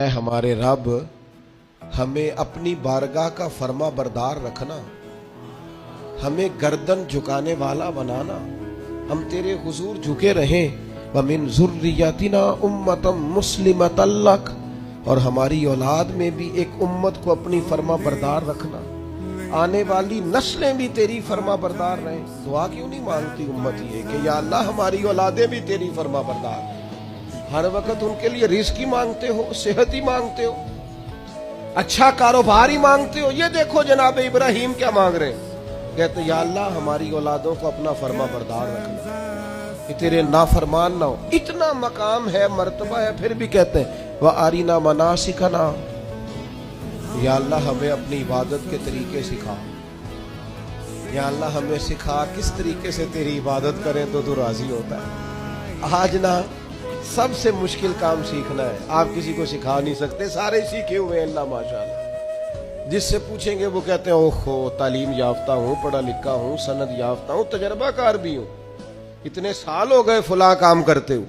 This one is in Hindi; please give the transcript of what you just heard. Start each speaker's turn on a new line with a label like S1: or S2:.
S1: हमारे रब हमें अपनी बारगाह का फर्मा बरदार रखना, हमें गर्दन झुकाने वाला बनाना, हम तेरे हुजूर झुके रहें। व मिन ज़ुर्रियतिना उम्मतम मुस्लिमतन लक, और हमारी औलाद में भी एक उम्मत को अपनी फर्मा बरदार रखना, आने वाली नस्लें भी तेरी फर्मा बरदार रहें। दुआ क्यों नहीं मांगती उम्मत ये कि या अल्लाह हमारी औलादें भी तेरी फर्मा बरदार। हर वक्त उनके लिए रिस्क ही मांगते हो, सेहत ही मांगते हो, अच्छा कारोबार ही मांगते हो। ये देखो जनाब इब्राहिम क्या मांग रहे हैं, कहते या अल्लाह हमारी औलादों को अपना फर्मा बरदार रखना, कि तेरे नाफरमान ना हो। इतना मकाम है, मर्तबा है, फिर भी कहते हैं वह आरीना मनासिकना, या अल्लाह हमें अपनी इबादत के तरीके सिखा, या अल्लाह हमें सिखा किस तरीके से तेरी इबादत करें तो तू राजी होता है। आज ना सबसे मुश्किल काम सीखना है, आप किसी को सिखा नहीं सकते, सारे सीखे हुए हैं अल्लाह माशाअल्लाह। जिससे पूछेंगे वो कहते हैं ओहो तालीम याफ्ता हूँ, पढ़ा लिखा हूँ, सनद याफ्ता हूँ, तजर्बाकार भी हूँ, इतने साल हो गए फुला काम करते हुए।